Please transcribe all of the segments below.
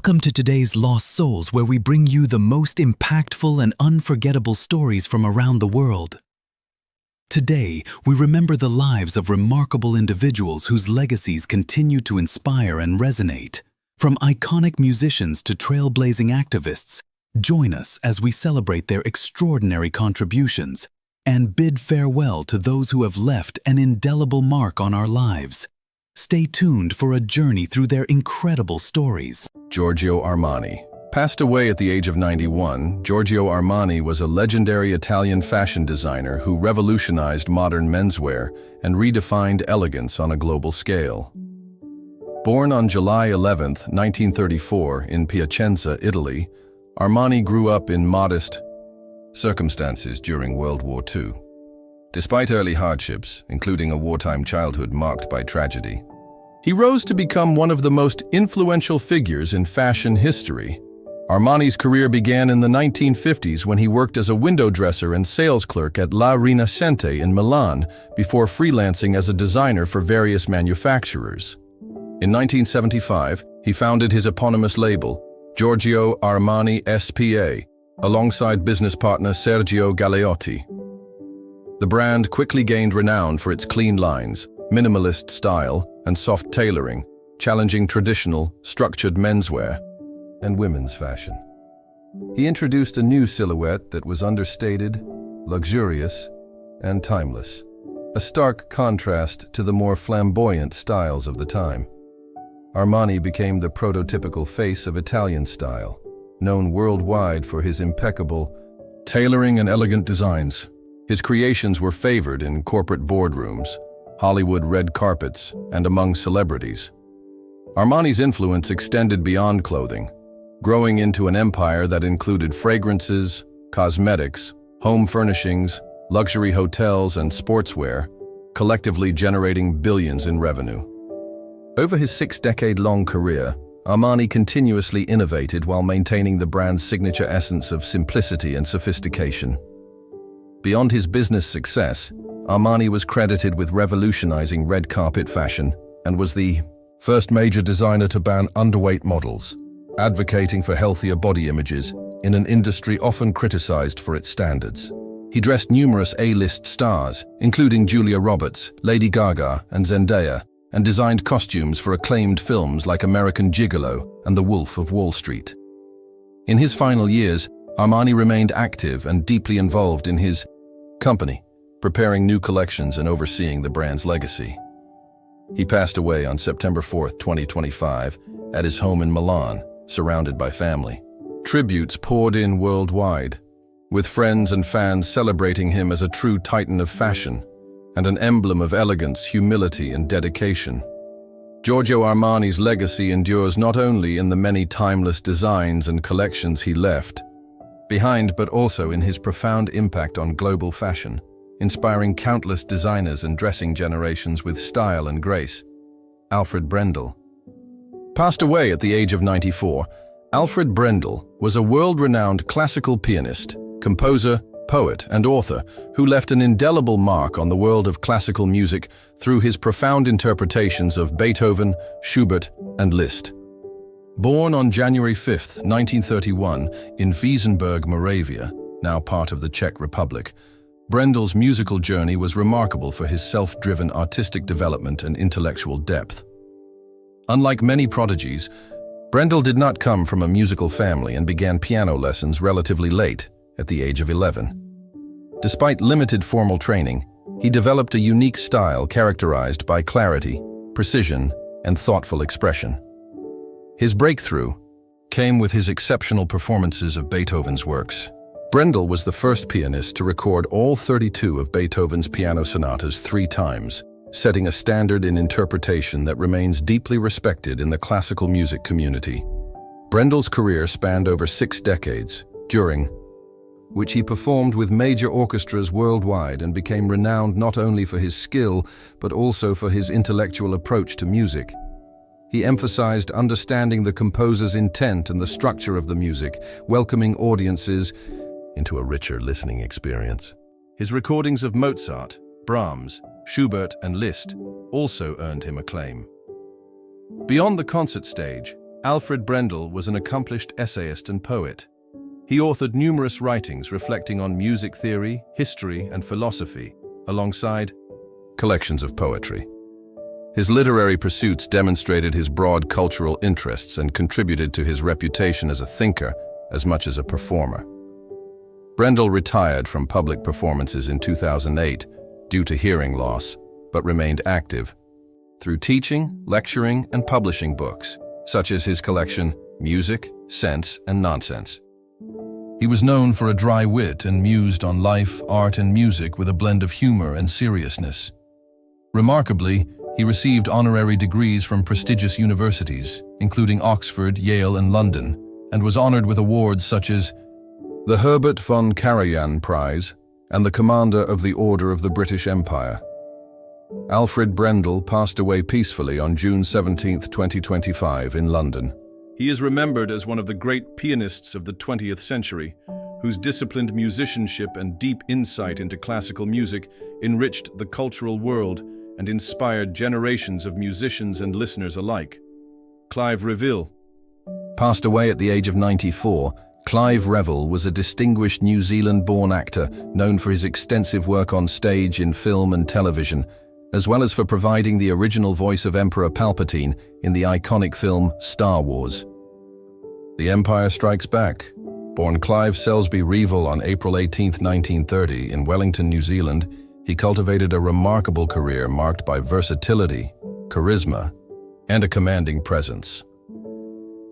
Welcome to today's Lost Souls, where we bring you the most impactful and unforgettable stories from around the world. Today, we remember the lives of remarkable individuals whose legacies continue to inspire and resonate. From iconic musicians to trailblazing activists, join us as we celebrate their extraordinary contributions and bid farewell to those who have left an indelible mark on our lives. Stay tuned for a journey through their incredible stories. Giorgio Armani. Passed away at the age of 91, Giorgio Armani was a legendary Italian fashion designer who revolutionized modern menswear and redefined elegance on a global scale. Born on July 11, 1934, in Piacenza, Italy, Armani grew up in modest circumstances during World War II. Despite early hardships, including a wartime childhood marked by tragedy, he rose to become one of the most influential figures in fashion history. Armani's career began in the 1950s when he worked as a window dresser and sales clerk at La Rinascente in Milan before freelancing as a designer for various manufacturers. In 1975, he founded his eponymous label, Giorgio Armani S.p.A., alongside business partner Sergio Galeotti. The brand quickly gained renown for its clean lines, minimalist style, and soft tailoring, challenging traditional, structured menswear and women's fashion. He introduced a new silhouette that was understated, luxurious, and timeless, a stark contrast to the more flamboyant styles of the time. Armani became the prototypical face of Italian style, known worldwide for his impeccable tailoring and elegant designs. His creations were favored in corporate boardrooms, Hollywood red carpets, and among celebrities. Armani's influence extended beyond clothing, growing into an empire that included fragrances, cosmetics, home furnishings, luxury hotels, and sportswear, collectively generating billions in revenue. Over his 6-decade-long career, Armani continuously innovated while maintaining the brand's signature essence of simplicity and sophistication. Beyond his business success, Armani was credited with revolutionizing red carpet fashion and was the first major designer to ban underweight models, advocating for healthier body images in an industry often criticized for its standards. He dressed numerous A-list stars, including Julia Roberts, Lady Gaga, and Zendaya, and designed costumes for acclaimed films like American Gigolo and The Wolf of Wall Street. In his final years, Armani remained active and deeply involved in his company, preparing new collections and overseeing the brand's legacy. He passed away on September 4, 2025, at his home in Milan, surrounded by family. Tributes poured in worldwide, with friends and fans celebrating him as a true titan of fashion and an emblem of elegance, humility, and dedication. Giorgio Armani's legacy endures not only in the many timeless designs and collections he left behind, but also in his profound impact on global fashion, inspiring countless designers and dressing generations with style and grace. Alfred Brendel. Passed away at the age of 94, Alfred Brendel was a world-renowned classical pianist, composer, poet, and author who left an indelible mark on the world of classical music through his profound interpretations of Beethoven, Schubert, and Liszt. Born on January 5, 1931, in Wiesenberg, Moravia, now part of the Czech Republic, Brendel's musical journey was remarkable for his self-driven artistic development and intellectual depth. Unlike many prodigies, Brendel did not come from a musical family and began piano lessons relatively late, at the age of 11. Despite limited formal training, he developed a unique style characterized by clarity, precision, and thoughtful expression. His breakthrough came with his exceptional performances of Beethoven's works. Brendel was the first pianist to record all 32 of Beethoven's piano sonatas 3 times, setting a standard in interpretation that remains deeply respected in the classical music community. Brendel's career spanned over 6 decades, during which he performed with major orchestras worldwide and became renowned not only for his skill, but also for his intellectual approach to music. He emphasized understanding the composer's intent and the structure of the music, welcoming audiences into a richer listening experience. His recordings of Mozart, Brahms, Schubert, and Liszt also earned him acclaim. Beyond the concert stage, Alfred Brendel was an accomplished essayist and poet. He authored numerous writings reflecting on music theory, history, and philosophy, alongside collections of poetry. His literary pursuits demonstrated his broad cultural interests and contributed to his reputation as a thinker as much as a performer. Brendel retired from public performances in 2008 due to hearing loss, but remained active through teaching, lecturing, and publishing books, such as his collection Music, Sense, and Nonsense. He was known for a dry wit and mused on life, art, and music with a blend of humor and seriousness. Remarkably, he received honorary degrees from prestigious universities, including Oxford, Yale, and London, and was honored with awards such as the Herbert von Karajan Prize and the Commander of the Order of the British Empire. Alfred Brendel passed away peacefully on June 17, 2025, in London. He is remembered as one of the great pianists of the 20th century, whose disciplined musicianship and deep insight into classical music enriched the cultural world and inspired generations of musicians and listeners alike. Clive Revill passed away at the age of 94. Clive Revill was a distinguished New Zealand-born actor known for his extensive work on stage, in film and television, as well as for providing the original voice of Emperor Palpatine in the iconic film Star Wars. The Empire Strikes Back. Born Clive Selsby Revill on April 18, 1930, in Wellington, New Zealand, he cultivated a remarkable career marked by versatility, charisma, and a commanding presence.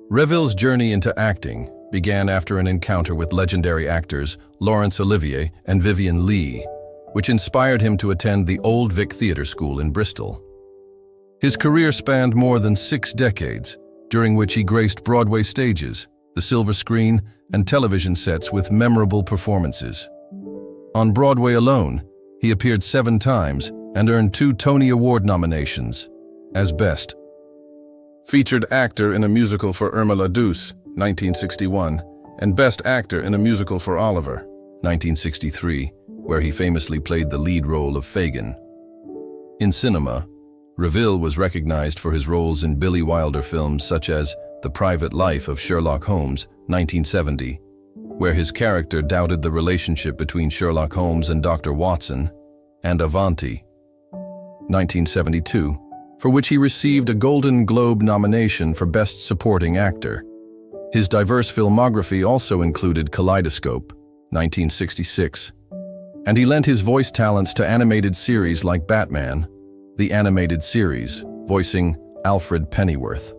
Revill's journey into acting began after an encounter with legendary actors Laurence Olivier and Vivien Leigh, which inspired him to attend the Old Vic Theatre School in Bristol. His career spanned more than 6 decades, during which he graced Broadway stages, the silver screen, and television sets with memorable performances. On Broadway alone, he appeared 7 times and earned 2 Tony Award nominations as Best Featured Actor in a Musical for Irma la Douce, 1961, and Best Actor in a Musical for Oliver, 1963, where he famously played the lead role of Fagin. In cinema, Revill was recognized for his roles in Billy Wilder films such as The Private Life of Sherlock Holmes, 1970, where his character doubted the relationship between Sherlock Holmes and Dr. Watson, and Avanti, 1972, for which he received a Golden Globe nomination for Best Supporting Actor. His diverse filmography also included Kaleidoscope, 1966, and he lent his voice talents to animated series like Batman, the animated series, voicing Alfred Pennyworth.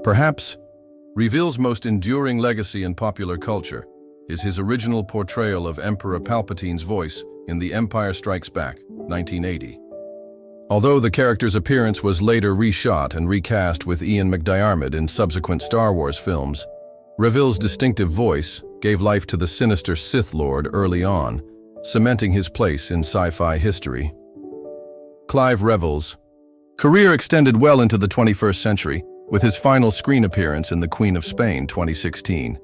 Perhaps Revill's most enduring legacy in popular culture is his original portrayal of Emperor Palpatine's voice in The Empire Strikes Back, 1980. Although the character's appearance was later reshot and recast with Ian McDiarmid in subsequent Star Wars films, Revill's distinctive voice gave life to the sinister Sith Lord early on, cementing his place in sci-fi history. Clive Revill's career extended well into the 21st century, with his final screen appearance in The Queen of Spain, 2016.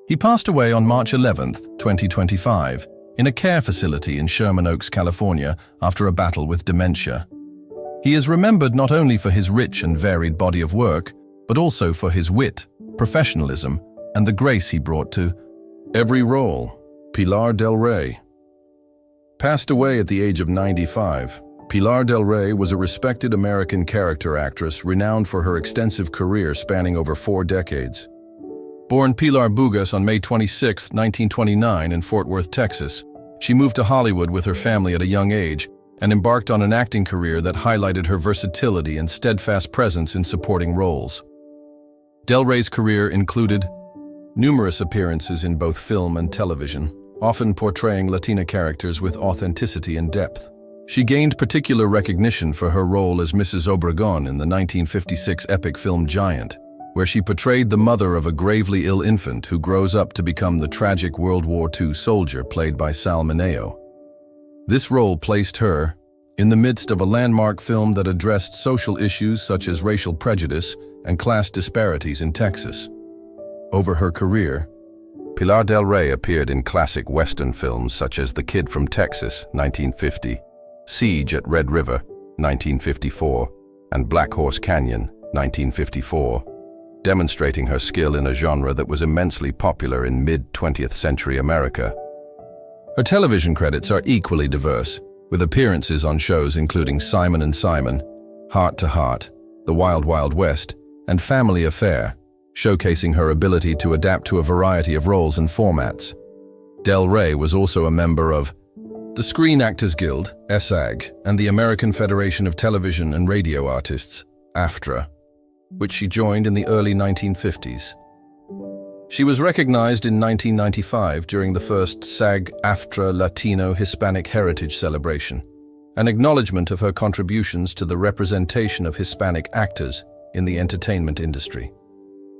He passed away on March 11, 2025, in a care facility in Sherman Oaks, California, after a battle with dementia. He is remembered not only for his rich and varied body of work, but also for his wit, professionalism, and the grace he brought to every role. Pilar Del Rey passed away at the age of 95. Pilar Del Rey was a respected American character actress renowned for her extensive career spanning over 4 decades. Born Pilar Bugas on May 26, 1929 in Fort Worth, Texas, she moved to Hollywood with her family at a young age and embarked on an acting career that highlighted her versatility and steadfast presence in supporting roles. Del Rey's career included numerous appearances in both film and television, often portraying Latina characters with authenticity and depth. She gained particular recognition for her role as Mrs. Obregon in the 1956 epic film Giant, where she portrayed the mother of a gravely ill infant who grows up to become the tragic World War II soldier played by Sal Mineo. This role placed her in the midst of a landmark film that addressed social issues such as racial prejudice and class disparities in Texas. Over her career, Pilar Del Rey appeared in classic Western films such as The Kid from Texas, 1950, Siege at Red River, 1954, and Black Horse Canyon, 1954. demonstrating her skill in a genre that was immensely popular in mid-20th century America. Her television credits are equally diverse, with appearances on shows including Simon and Simon, Heart to Heart, The Wild Wild West, and Family Affair, showcasing her ability to adapt to a variety of roles and formats. Del Rey was also a member of the Screen Actors Guild, SAG, and the American Federation of Television and Radio Artists, AFTRA, which she joined in the early 1950s. She was recognized in 1995 during the first SAG-AFTRA Latino Hispanic Heritage Celebration, an acknowledgement of her contributions to the representation of Hispanic actors in the entertainment industry.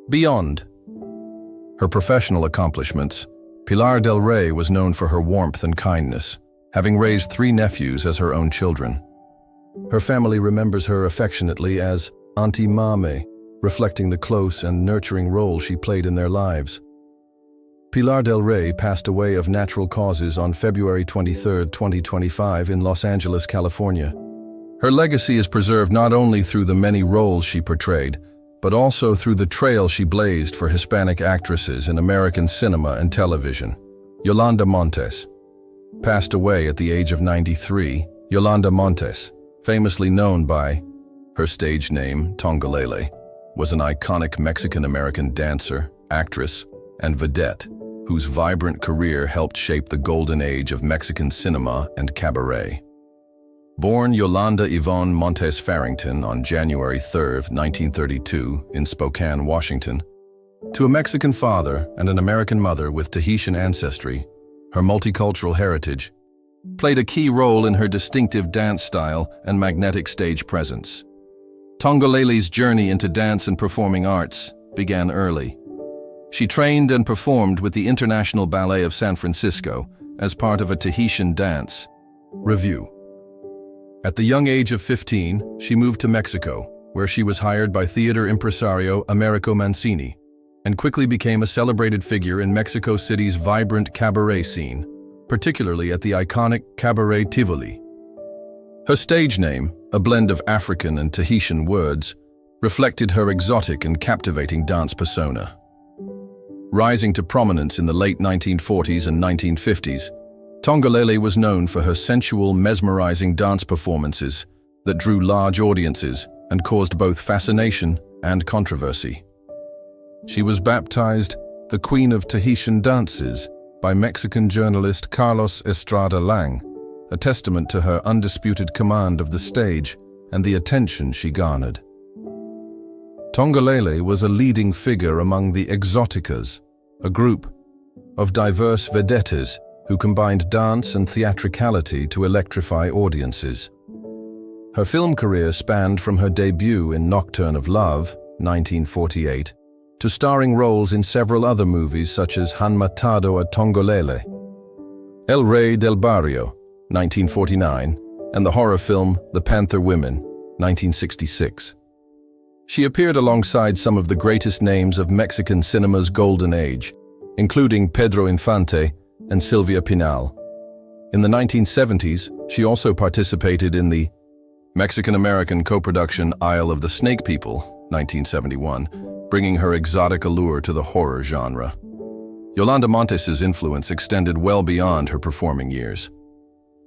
Beyond her professional accomplishments, Pilar Del Rey was known for her warmth and kindness, having raised 3 nephews as her own children. Her family remembers her affectionately as Auntie Mame, reflecting the close and nurturing role she played in their lives. Pilar Del Rey passed away of natural causes on February 23, 2025 in Los Angeles, California. Her legacy is preserved not only through the many roles she portrayed, but also through the trail she blazed for Hispanic actresses in American cinema and television. Yolanda Montes passed away at the age of 93. Yolanda Montes, famously known by her stage name, Tongolele, was an iconic Mexican-American dancer, actress, and vedette whose vibrant career helped shape the golden age of Mexican cinema and cabaret. Born Yolanda Yvonne Montes Farrington on January 3, 1932, in Spokane, Washington, to a Mexican father and an American mother with Tahitian ancestry, her multicultural heritage played a key role in her distinctive dance style and magnetic stage presence. Tongolele's journey into dance and performing arts began early. She trained and performed with the International Ballet of San Francisco as part of a Tahitian dance review. At the young age of 15, she moved to Mexico, where she was hired by theater impresario Americo Mancini, and quickly became a celebrated figure in Mexico City's vibrant cabaret scene, particularly at the iconic Cabaret Tivoli. Her stage name, a blend of African and Tahitian words, reflected her exotic and captivating dance persona. Rising to prominence in the late 1940s and 1950s, Tongolele was known for her sensual, mesmerizing dance performances that drew large audiences and caused both fascination and controversy. She was baptized the Queen of Tahitian Dances by Mexican journalist Carlos Estrada Lang, a testament to her undisputed command of the stage and the attention she garnered. Tongolele was a leading figure among the Exoticas, a group of diverse vedettes who combined dance and theatricality to electrify audiences. Her film career spanned from her debut in Nocturne of Love, 1948, to starring roles in several other movies such as Han Matado a Tongolele, El Rey del Barrio, 1949, and the horror film The Panther Women, 1966. She appeared alongside some of the greatest names of Mexican cinema's golden age, including Pedro Infante and Silvia Pinal. In the 1970s, she also participated in the Mexican-American co-production Isle of the Snake People, 1971, bringing her exotic allure to the horror genre. Yolanda Montes' influence extended well beyond her performing years.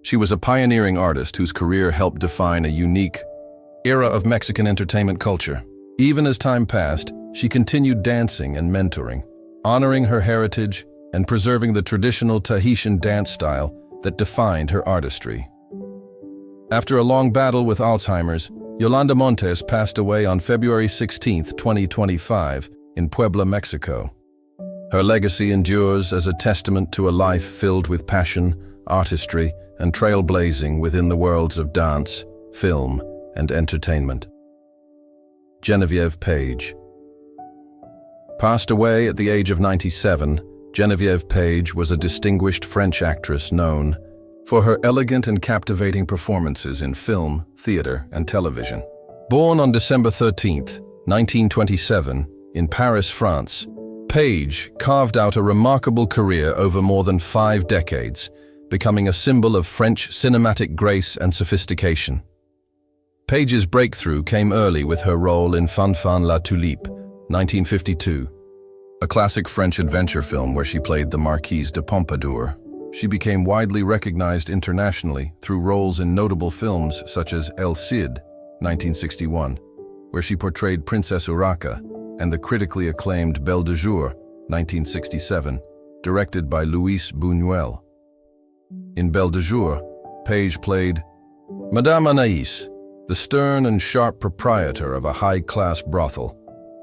She was a pioneering artist whose career helped define a unique era of Mexican entertainment culture. Even as time passed, she continued dancing and mentoring, honoring her heritage and preserving the traditional Tahitian dance style that defined her artistry. After a long battle with Alzheimer's, Yolanda Montes passed away on February 16, 2025, in Puebla, Mexico. Her legacy endures as a testament to a life filled with passion, artistry, and trailblazing within the worlds of dance, film, and entertainment. Geneviève Page. Passed away at the age of 97, Geneviève Page was a distinguished French actress known for her elegant and captivating performances in film, theater, and television. Born on December 13, 1927, in Paris, France, Page carved out a remarkable career over more than 5 decades, becoming a symbol of French cinematic grace and sophistication. Page's breakthrough came early with her role in Fanfan la Tulipe, 1952. A classic French adventure film where she played the Marquise de Pompadour. She became widely recognized internationally through roles in notable films such as El Cid, 1961, where she portrayed Princess Urraca, and the critically acclaimed Belle de Jour, 1967, directed by Luis Buñuel. In Belle de Jour, Page played Madame Anaïs, the stern and sharp proprietor of a high-class brothel,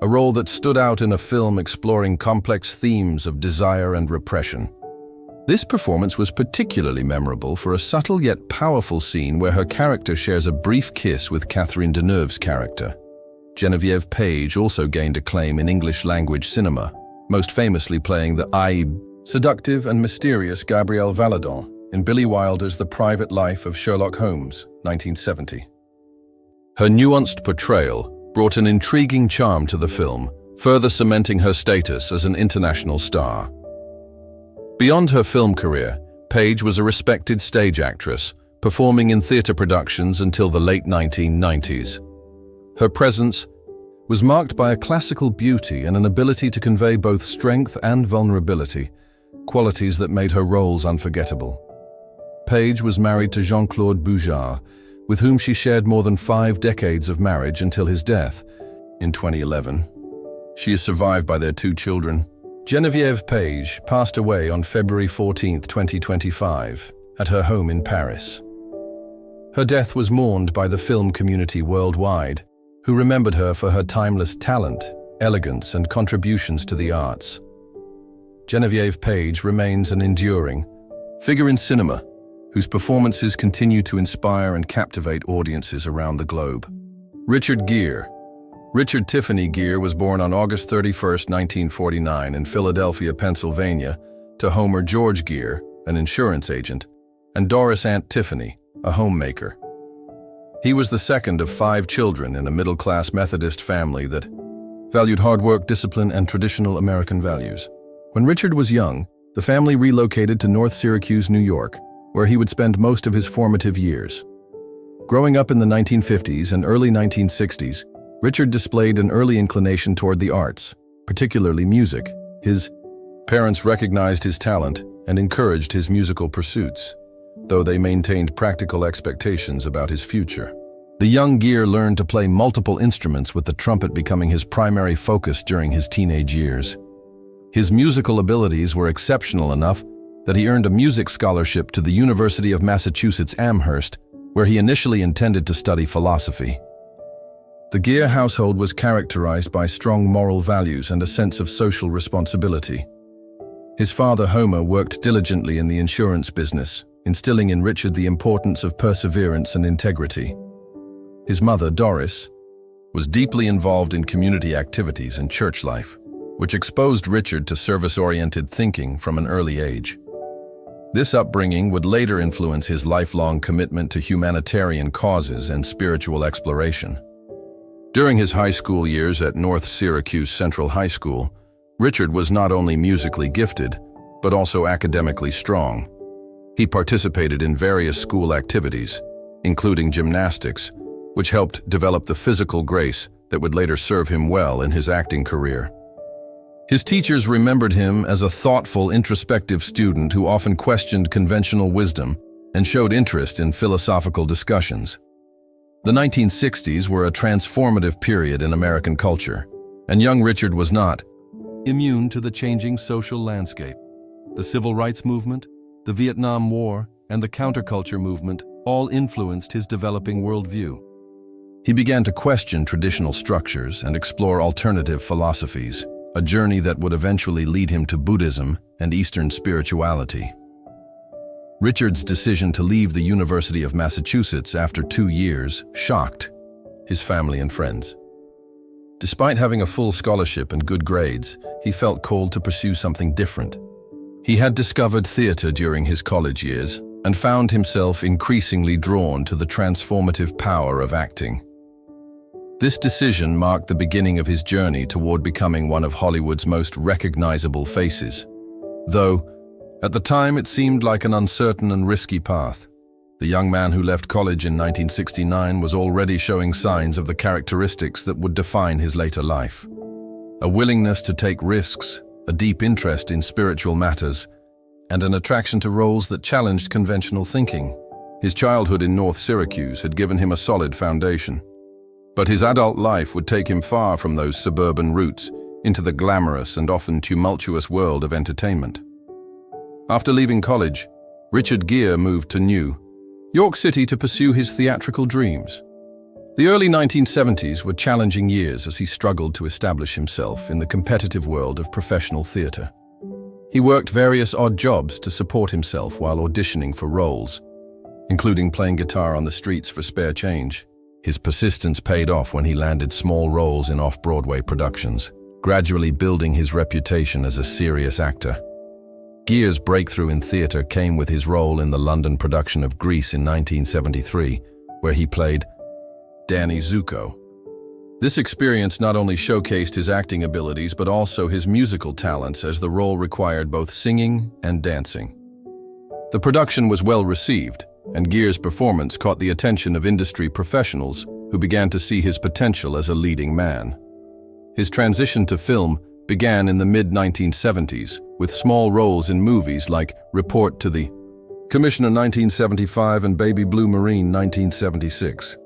a role that stood out in a film exploring complex themes of desire and repression. This performance was particularly memorable for a subtle yet powerful scene where her character shares a brief kiss with Catherine Deneuve's character. Geneviève Page also gained acclaim in English-language cinema, most famously playing the seductive and mysterious Gabrielle Valadon in Billy Wilder's The Private Life of Sherlock Holmes, 1970. Her nuanced portrayal brought an intriguing charm to the film, further cementing her status as an international star. Beyond her film career, Page was a respected stage actress, performing in theater productions until the late 1990s. Her presence was marked by a classical beauty and an ability to convey both strength and vulnerability, qualities that made her roles unforgettable. Page was married to Jean-Claude Boujard, with whom she shared more than 5 decades of marriage until his death in 2011. She is survived by their 2 children. Geneviève Page passed away on February 14, 2025, at her home in Paris. Her death was mourned by the film community worldwide, who remembered her for her timeless talent, elegance, and contributions to the arts. Geneviève Page remains an enduring figure in cinema, whose performances continue to inspire and captivate audiences around the globe. Richard Gere. Richard Tiffany Gere was born on August 31, 1949 in Philadelphia, Pennsylvania, to Homer George Gere, an insurance agent, and Doris Aunt Tiffany, a homemaker. He was the second of 5 children in a middle-class Methodist family that valued hard work, discipline, and traditional American values. When Richard was young, the family relocated to North Syracuse, New York, where he would spend most of his formative years. Growing up in the 1950s and early 1960s, Richard displayed an early inclination toward the arts, particularly music. His parents recognized his talent and encouraged his musical pursuits, though they maintained practical expectations about his future. The young Gere learned to play multiple instruments, with the trumpet becoming his primary focus during his teenage years. His musical abilities were exceptional enough that he earned a music scholarship to the University of Massachusetts Amherst, where he initially intended to study philosophy. The Gere household was characterized by strong moral values and a sense of social responsibility. His father, Homer, worked diligently in the insurance business, instilling in Richard the importance of perseverance and integrity. His mother, Doris, was deeply involved in community activities and church life, which exposed Richard to service-oriented thinking from an early age. This upbringing would later influence his lifelong commitment to humanitarian causes and spiritual exploration. During his high school years at North Syracuse Central High School, Richard was not only musically gifted, but also academically strong. He participated in various school activities, including gymnastics, which helped develop the physical grace that would later serve him well in his acting career. His teachers remembered him as a thoughtful, introspective student who often questioned conventional wisdom and showed interest in philosophical discussions. The 1960s were a transformative period in American culture, and young Richard was not immune to the changing social landscape. The civil rights movement, the Vietnam War, and the counterculture movement all influenced his developing worldview. He began to question traditional structures and explore alternative philosophies, a journey that would eventually lead him to Buddhism and Eastern spirituality. Richard's decision to leave the University of Massachusetts after 2 years shocked his family and friends. Despite having a full scholarship and good grades, he felt called to pursue something different. He had discovered theater during his college years and found himself increasingly drawn to the transformative power of acting. This decision marked the beginning of his journey toward becoming one of Hollywood's most recognizable faces. Though, at the time, it seemed like an uncertain and risky path. The young man who left college in 1969 was already showing signs of the characteristics that would define his later life. a willingness to take risks, a deep interest in spiritual matters, and an attraction to roles that challenged conventional thinking. His childhood in North Syracuse had given him a solid foundation. But his adult life would take him far from those suburban roots into the glamorous and often tumultuous world of entertainment. After leaving college, Richard Gere moved to New York City to pursue his theatrical dreams. The early 1970s were challenging years as he struggled to establish himself in the competitive world of professional theater. He worked various odd jobs to support himself while auditioning for roles, including playing guitar on the streets for spare change. His persistence paid off when he landed small roles in off-Broadway productions, gradually building his reputation as a serious actor. Gere's breakthrough in theater came with his role in the London production of Grease in 1973, where he played Danny Zuko. This experience not only showcased his acting abilities but also his musical talents, as the role required both singing and dancing. The production was well received, and Gere's performance caught the attention of industry professionals who began to see his potential as a leading man. His transition to film began in the mid-1970s with small roles in movies like Report to the Commissioner 1975 and Baby Blue Marine 1976.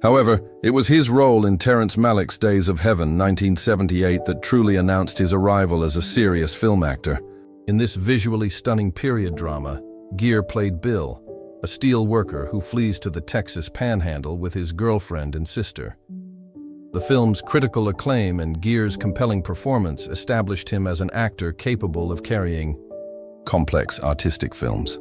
However, it was his role in Terrence Malick's Days of Heaven 1978 that truly announced his arrival as a serious film actor. In this visually stunning period drama, Gere played Bill, a steel worker who flees to the Texas Panhandle with his girlfriend and sister. The film's critical acclaim and Gere's compelling performance established him as an actor capable of carrying complex artistic films.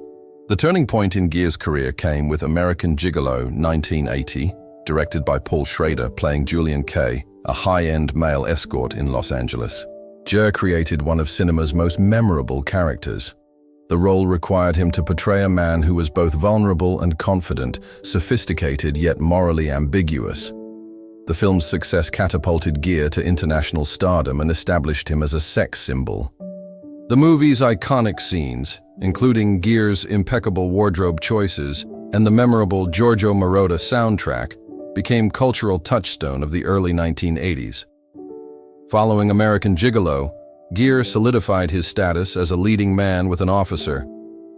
The turning point in Gere's career came with American Gigolo 1980, directed by Paul Schrader, playing Julian Kay, a high-end male escort in Los Angeles. Gere created one of cinema's most memorable characters. The role required him to portray a man who was both vulnerable and confident, sophisticated yet morally ambiguous. The film's success catapulted Gere to international stardom and established him as a sex symbol. The movie's iconic scenes, including Gere's impeccable wardrobe choices and the memorable Giorgio Moroder soundtrack, became cultural touchstone of the early 1980s. Following American Gigolo, Gere solidified his status as a leading man with an officer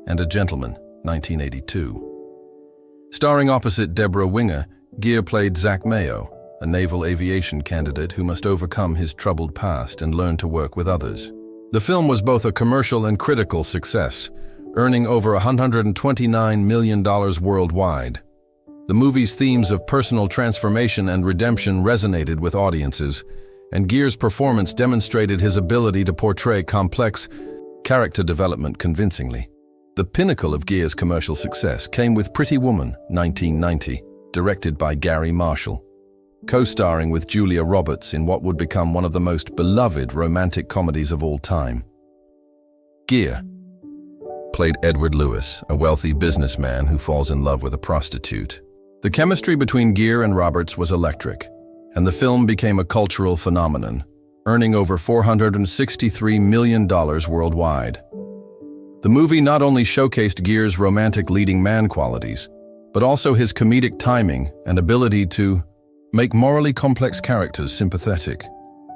and a gentleman, 1982. Starring opposite Deborah Winger, Gere played Zach Mayo, a naval aviation candidate who must overcome his troubled past and learn to work with others. The film was both a commercial and critical success, earning over $129 million worldwide. The movie's themes of personal transformation and redemption resonated with audiences, and Gere's performance demonstrated his ability to portray complex character development convincingly. The pinnacle of Gere's commercial success came with Pretty Woman, 1990, directed by Gary Marshall, co-starring with Julia Roberts in what would become one of the most beloved romantic comedies of all time. Gere played Edward Lewis, a wealthy businessman who falls in love with a prostitute. The chemistry between Gere and Roberts was electric, and the film became a cultural phenomenon, earning over $463 million worldwide. The movie not only showcased Gere's romantic leading man qualities, but also his comedic timing and ability to make morally complex characters sympathetic.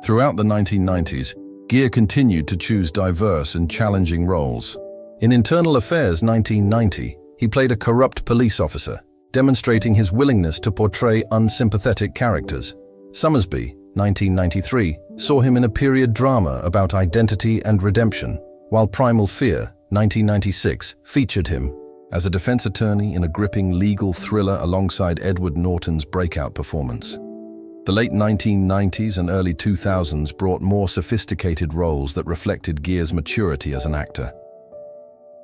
Throughout the 1990s, Gere continued to choose diverse and challenging roles. In Internal Affairs 1990, he played a corrupt police officer, demonstrating his willingness to portray unsympathetic characters. Summersby, 1993, saw him in a period drama about identity and redemption, while Primal Fear, 1996, featured him as a defense attorney in a gripping legal thriller alongside Edward Norton's breakout performance. The late 1990s and early 2000s brought more sophisticated roles that reflected Gere's maturity as an actor.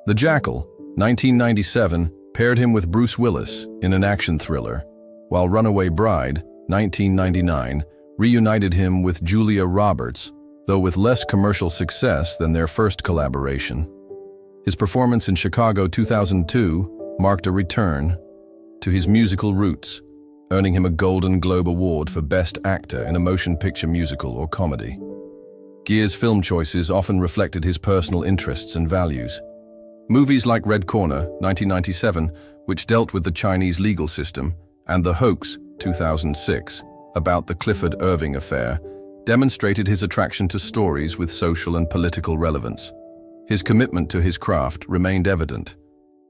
The Jackal, 1997, paired him with Bruce Willis in an action thriller, while Runaway Bride, 1999, reunited him with Julia Roberts, though with less commercial success than their first collaboration. His performance in Chicago 2002 marked a return to his musical roots, earning him a Golden Globe Award for Best Actor in a Motion Picture Musical or Comedy. Gere's film choices often reflected his personal interests and values. Movies like Red Corner, 1997, which dealt with the Chinese legal system, and The Hoax, 2006, about the Clifford Irving affair, demonstrated his attraction to stories with social and political relevance. His commitment to his craft remained evident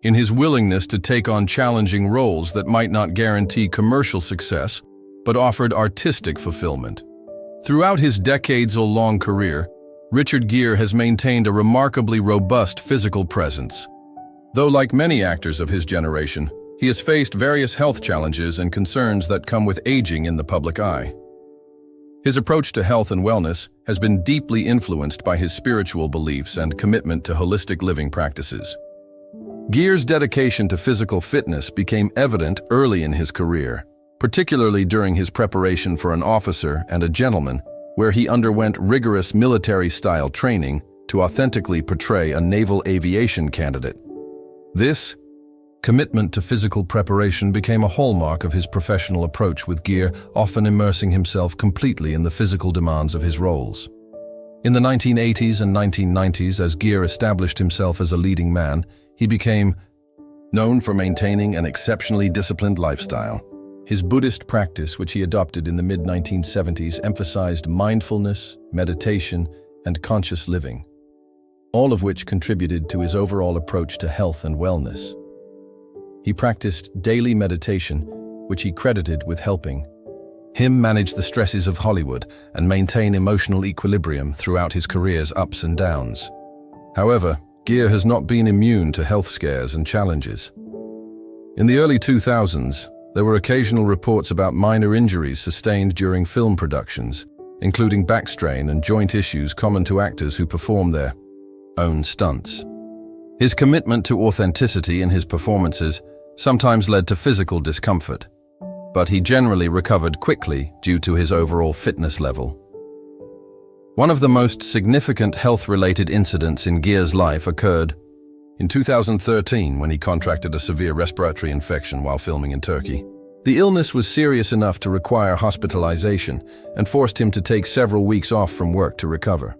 in his willingness to take on challenging roles that might not guarantee commercial success, but offered artistic fulfillment. Throughout his decades-long career, Richard Gere has maintained a remarkably robust physical presence. Though like many actors of his generation, he has faced various health challenges and concerns that come with aging in the public eye. His approach to health and wellness has been deeply influenced by his spiritual beliefs and commitment to holistic living practices. Gere's dedication to physical fitness became evident early in his career, particularly during his preparation for an officer and a gentleman, where he underwent rigorous military-style training to authentically portray a naval aviation candidate. This commitment to physical preparation became a hallmark of his professional approach, with Gere often immersing himself completely in the physical demands of his roles. In the 1980s and 1990s, as Gere established himself as a leading man, he became known for maintaining an exceptionally disciplined lifestyle. His Buddhist practice, which he adopted in the mid-1970s, emphasized mindfulness, meditation, and conscious living, all of which contributed to his overall approach to health and wellness. He practiced daily meditation, which he credited with helping him manage the stresses of Hollywood and maintain emotional equilibrium throughout his career's ups and downs. However, Gere has not been immune to health scares and challenges. In the early 2000s, there were occasional reports about minor injuries sustained during film productions, including back strain and joint issues common to actors who perform their own stunts. His commitment to authenticity in his performances sometimes led to physical discomfort, but he generally recovered quickly due to his overall fitness level. One of the most significant health-related incidents in Gere's life occurred in 2013 when he contracted a severe respiratory infection while filming in Turkey. The illness was serious enough to require hospitalization and forced him to take several weeks off from work to recover.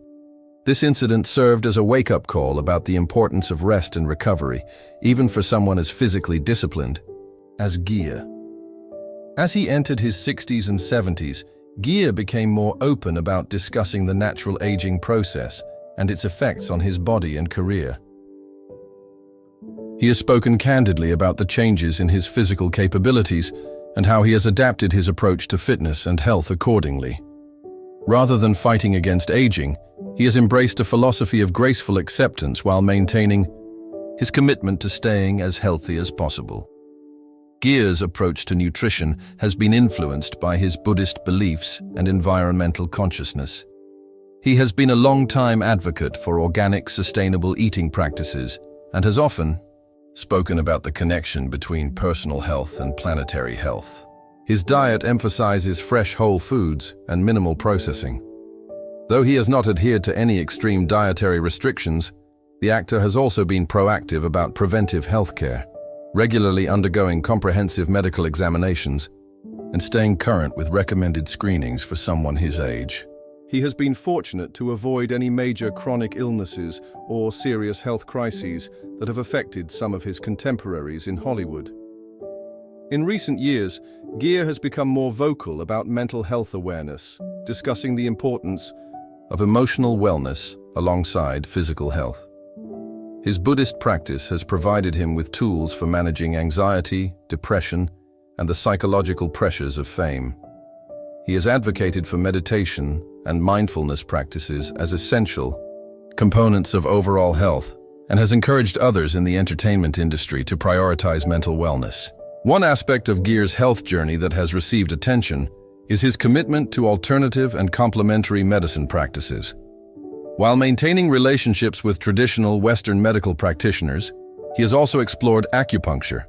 This incident served as a wake-up call about the importance of rest and recovery, even for someone as physically disciplined as Gere. As he entered his 60s and 70s, Gere became more open about discussing the natural aging process and its effects on his body and career. He has spoken candidly about the changes in his physical capabilities and how he has adapted his approach to fitness and health accordingly. Rather than fighting against aging, he has embraced a philosophy of graceful acceptance while maintaining his commitment to staying as healthy as possible. Gere's approach to nutrition has been influenced by his Buddhist beliefs and environmental consciousness. He has been a long-time advocate for organic, sustainable eating practices and has often spoken about the connection between personal health and planetary health. His diet emphasizes fresh whole foods and minimal processing. Though he has not adhered to any extreme dietary restrictions, the actor has also been proactive about preventive health care, regularly undergoing comprehensive medical examinations and staying current with recommended screenings for someone his age. He has been fortunate to avoid any major chronic illnesses or serious health crises that have affected some of his contemporaries in Hollywood. In recent years, Gere has become more vocal about mental health awareness, discussing the importance of emotional wellness alongside physical health. His Buddhist practice has provided him with tools for managing anxiety, depression, and the psychological pressures of fame. He has advocated for meditation and mindfulness practices as essential components of overall health and has encouraged others in the entertainment industry to prioritize mental wellness. One aspect of Gere's health journey that has received attention is his commitment to alternative and complementary medicine practices. While maintaining relationships with traditional Western medical practitioners, he has also explored acupuncture,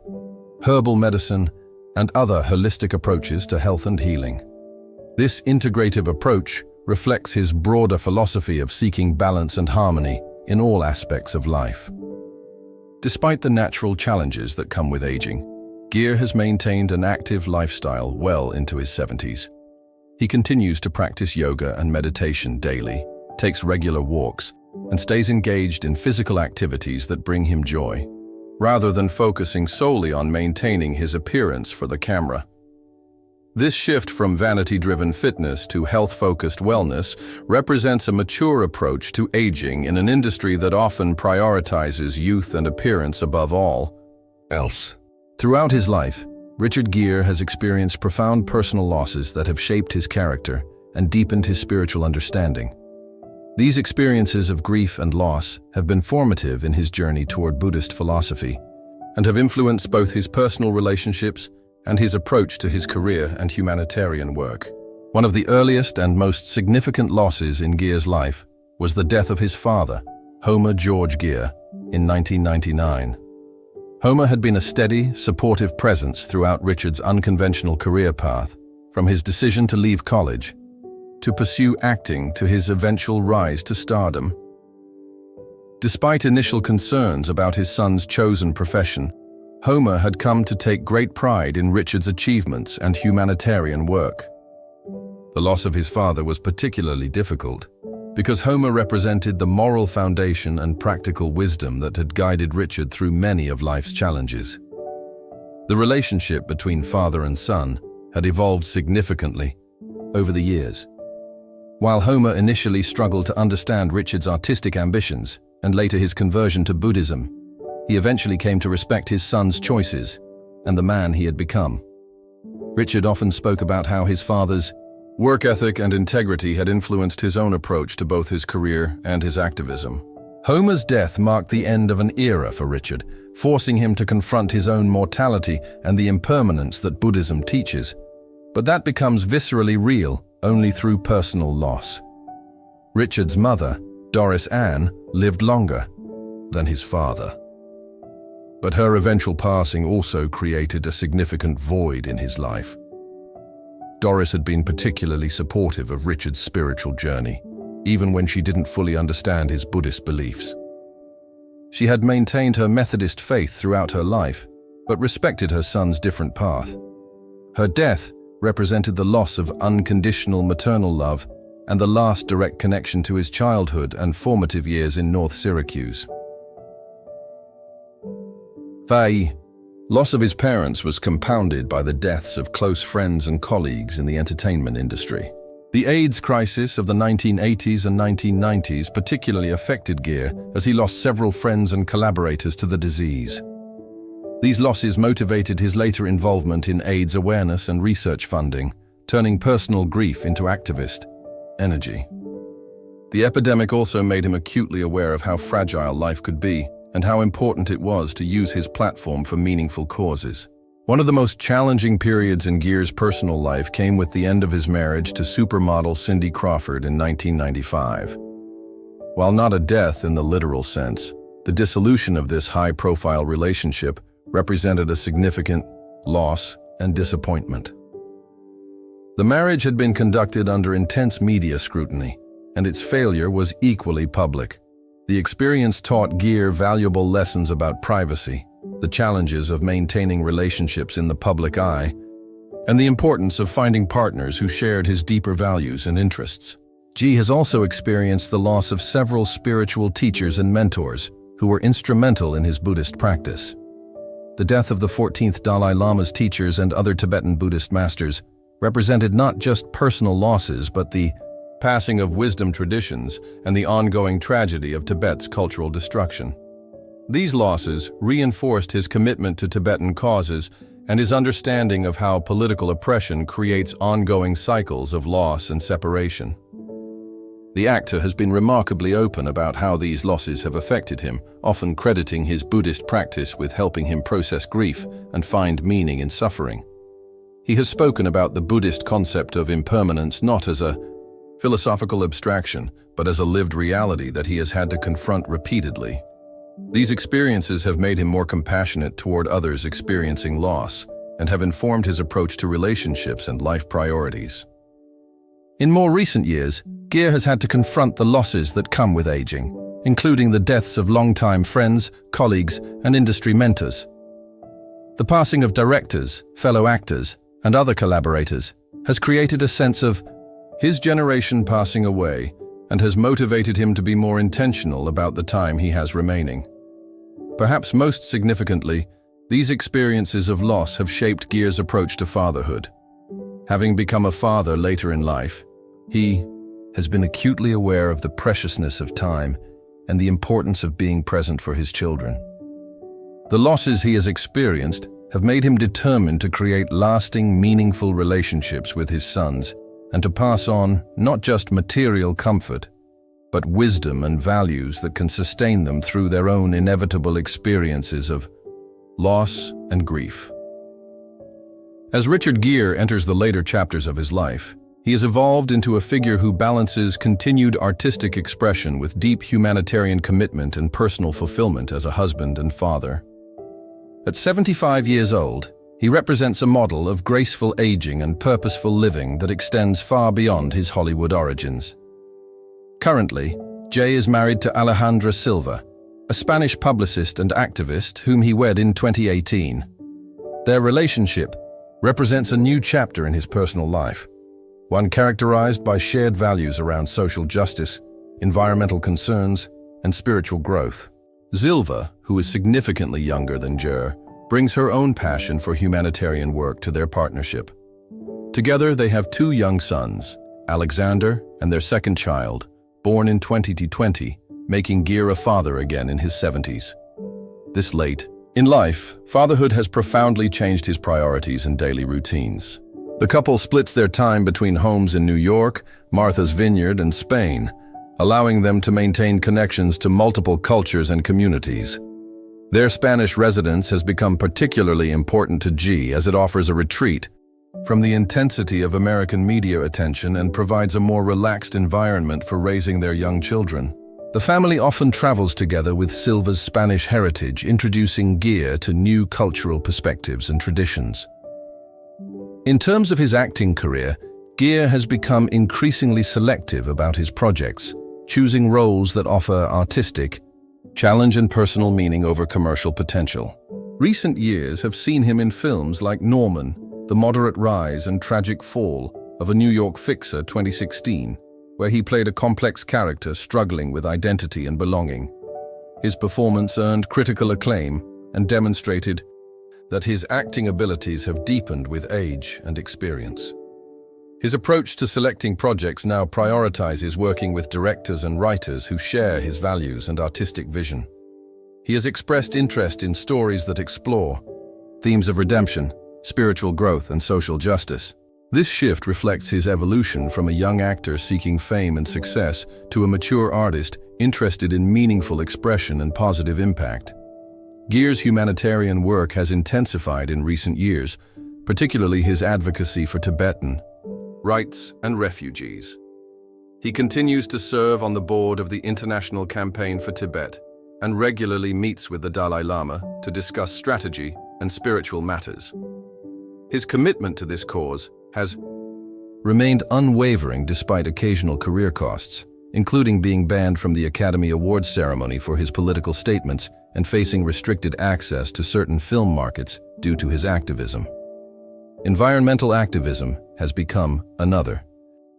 herbal medicine, and other holistic approaches to health and healing. This integrative approach reflects his broader philosophy of seeking balance and harmony in all aspects of life. Despite the natural challenges that come with aging, Gere has maintained an active lifestyle well into his 70s. He continues to practice yoga and meditation daily, takes regular walks, and stays engaged in physical activities that bring him joy, rather than focusing solely on maintaining his appearance for the camera. This shift from vanity-driven fitness to health-focused wellness represents a mature approach to aging in an industry that often prioritizes youth and appearance above all else. Throughout his life, Richard Gere has experienced profound personal losses that have shaped his character and deepened his spiritual understanding. These experiences of grief and loss have been formative in his journey toward Buddhist philosophy and have influenced both his personal relationships and his approach to his career and humanitarian work. One of the earliest and most significant losses in Gere's life was the death of his father, Homer George Gere, in 1999. Homer had been a steady, supportive presence throughout Richard's unconventional career path, from his decision to leave college to pursue acting to his eventual rise to stardom. Despite initial concerns about his son's chosen profession, Homer had come to take great pride in Richard's achievements and humanitarian work. The loss of his father was particularly difficult because Homer represented the moral foundation and practical wisdom that had guided Richard through many of life's challenges. The relationship between father and son had evolved significantly over the years. While Homer initially struggled to understand Richard's artistic ambitions and later his conversion to Buddhism, he eventually came to respect his son's choices and the man he had become. Richard often spoke about how his father's work ethic and integrity had influenced his own approach to both his career and his activism. Homer's death marked the end of an era for Richard, forcing him to confront his own mortality and the impermanence that Buddhism teaches. But that becomes viscerally real only through personal loss. Richard's mother, Doris Ann, lived longer than his father. But her eventual passing also created a significant void in his life. Doris had been particularly supportive of Richard's spiritual journey, even when she didn't fully understand his Buddhist beliefs. She had maintained her Methodist faith throughout her life, but respected her son's different path. Her death represented the loss of unconditional maternal love and the last direct connection to his childhood and formative years in North Syracuse. Loss of his parents was compounded by the deaths of close friends and colleagues in the entertainment industry. The AIDS crisis of the 1980s and 1990s particularly affected Gere as he lost several friends and collaborators to the disease. These losses motivated his later involvement in AIDS awareness and research funding, turning personal grief into activist energy. The epidemic also made him acutely aware of how fragile life could be and how important it was to use his platform for meaningful causes. One of the most challenging periods in Gere's personal life came with the end of his marriage to supermodel Cindy Crawford in 1995. While not a death in the literal sense, the dissolution of this high-profile relationship represented a significant loss and disappointment. The marriage had been conducted under intense media scrutiny, and its failure was equally public. The experience taught Gere valuable lessons about privacy, the challenges of maintaining relationships in the public eye, and the importance of finding partners who shared his deeper values and interests. Gere has also experienced the loss of several spiritual teachers and mentors who were instrumental in his Buddhist practice. The death of the 14th Dalai Lama's teachers and other Tibetan Buddhist masters represented not just personal losses but the passing of wisdom traditions and the ongoing tragedy of Tibet's cultural destruction. These losses reinforced his commitment to Tibetan causes and his understanding of how political oppression creates ongoing cycles of loss and separation. The actor has been remarkably open about how these losses have affected him, often crediting his Buddhist practice with helping him process grief and find meaning in suffering. He has spoken about the Buddhist concept of impermanence not as a philosophical abstraction, but as a lived reality that he has had to confront repeatedly. These experiences have made him more compassionate toward others experiencing loss and have informed his approach to relationships and life priorities. In more recent years, Gere has had to confront the losses that come with aging, including the deaths of longtime friends, colleagues, and industry mentors. The passing of directors, fellow actors, and other collaborators has created a sense of his generation passing away and has motivated him to be more intentional about the time he has remaining. Perhaps most significantly, these experiences of loss have shaped Gere's approach to fatherhood. Having become a father later in life, he has been acutely aware of the preciousness of time and the importance of being present for his children. The losses he has experienced have made him determined to create lasting, meaningful relationships with his sons and to pass on not just material comfort, but wisdom and values that can sustain them through their own inevitable experiences of loss and grief. As Richard Gere enters the later chapters of his life, he has evolved into a figure who balances continued artistic expression with deep humanitarian commitment and personal fulfillment as a husband and father. At 75 years old, he represents a model of graceful aging and purposeful living that extends far beyond his Hollywood origins. Currently, Jay is married to Alejandra Silva, a Spanish publicist and activist whom he wed in 2018. Their relationship represents a new chapter in his personal life, one characterized by shared values around social justice, environmental concerns, and spiritual growth. Silva, who is significantly younger than Gere, brings her own passion for humanitarian work to their partnership. Together, they have two young sons, Alexander and their second child, born in 2020, making Gere a father again in his 70s. This late in life, fatherhood has profoundly changed his priorities and daily routines. The couple splits their time between homes in New York, Martha's Vineyard, and Spain, allowing them to maintain connections to multiple cultures and communities. Their Spanish residence has become particularly important to G as it offers a retreat from the intensity of American media attention and provides a more relaxed environment for raising their young children. The family often travels together with Silva's Spanish heritage, introducing Gere to new cultural perspectives and traditions. In terms of his acting career, Gere has become increasingly selective about his projects, choosing roles that offer artistic challenge and personal meaning over commercial potential. Recent years have seen him in films like Norman, The Moderate Rise and Tragic Fall of a New York Fixer 2016, where he played a complex character struggling with identity and belonging. His performance earned critical acclaim and demonstrated that his acting abilities have deepened with age and experience. His approach to selecting projects now prioritizes working with directors and writers who share his values and artistic vision. He has expressed interest in stories that explore themes of redemption, spiritual growth, and social justice. This shift reflects his evolution from a young actor seeking fame and success to a mature artist interested in meaningful expression and positive impact. Gere's humanitarian work has intensified in recent years, particularly his advocacy for Tibetan rights and refugees. He continues to serve on the board of the International Campaign for Tibet and regularly meets with the Dalai Lama to discuss strategy and spiritual matters. His commitment to this cause has remained unwavering despite occasional career costs, including being banned from the Academy Awards ceremony for his political statements and facing restricted access to certain film markets due to his activism. Environmental activism has become another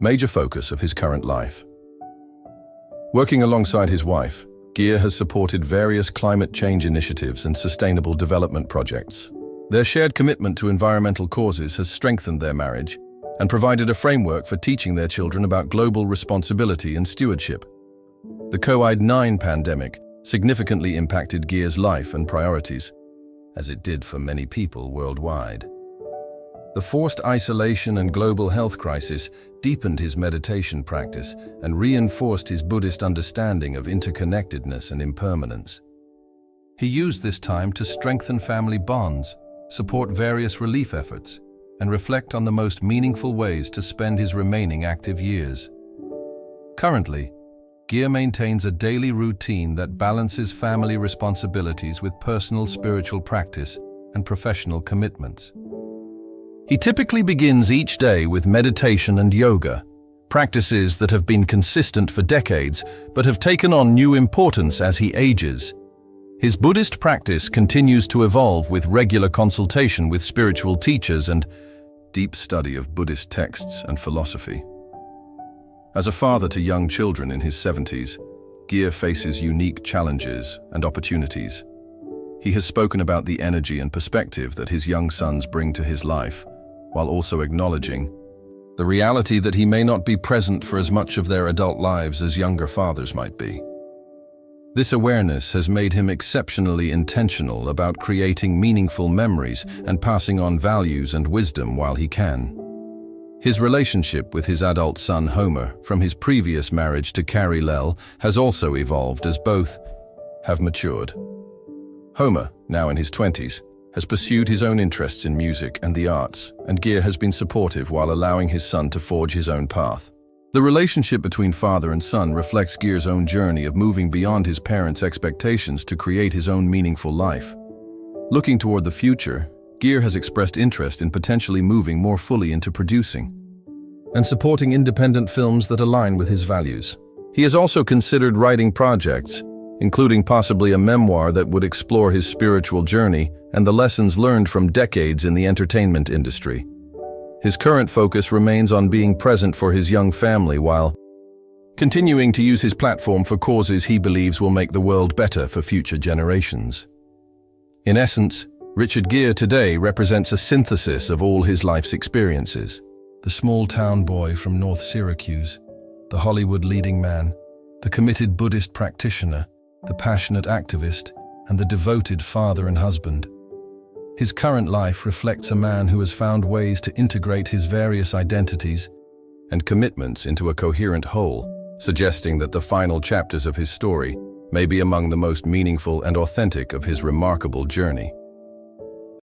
major focus of his current life. Working alongside his wife, Gere has supported various climate change initiatives and sustainable development projects. Their shared commitment to environmental causes has strengthened their marriage and provided a framework for teaching their children about global responsibility and stewardship. The COVID-19 pandemic significantly impacted Gere's life and priorities, as it did for many people worldwide. The forced isolation and global health crisis deepened his meditation practice and reinforced his Buddhist understanding of interconnectedness and impermanence. He used this time to strengthen family bonds, support various relief efforts, and reflect on the most meaningful ways to spend his remaining active years. Currently, Gere maintains a daily routine that balances family responsibilities with personal spiritual practice and professional commitments. He typically begins each day with meditation and yoga, practices that have been consistent for decades but have taken on new importance as he ages. His Buddhist practice continues to evolve with regular consultation with spiritual teachers and deep study of Buddhist texts and philosophy. As a father to young children in his 70s, Gere faces unique challenges and opportunities. He has spoken about the energy and perspective that his young sons bring to his life, while also acknowledging the reality that he may not be present for as much of their adult lives as younger fathers might be. This awareness has made him exceptionally intentional about creating meaningful memories and passing on values and wisdom while he can. His relationship with his adult son Homer, from his previous marriage to Carrie Lell, has also evolved as both have matured. Homer, now in his 20s, has pursued his own interests in music and the arts, and Gere has been supportive while allowing his son to forge his own path. The relationship between father and son reflects Gere's own journey of moving beyond his parents' expectations to create his own meaningful life. Looking toward the future, Gere has expressed interest in potentially moving more fully into producing and supporting independent films that align with his values. He has also considered writing projects, including possibly a memoir that would explore his spiritual journey and the lessons learned from decades in the entertainment industry. His current focus remains on being present for his young family while continuing to use his platform for causes he believes will make the world better for future generations. In essence, Richard Gere today represents a synthesis of all his life's experiences. The small-town boy from North Syracuse, the Hollywood leading man, the committed Buddhist practitioner, the passionate activist, and the devoted father and husband. His current life reflects a man who has found ways to integrate his various identities and commitments into a coherent whole, suggesting that the final chapters of his story may be among the most meaningful and authentic of his remarkable journey.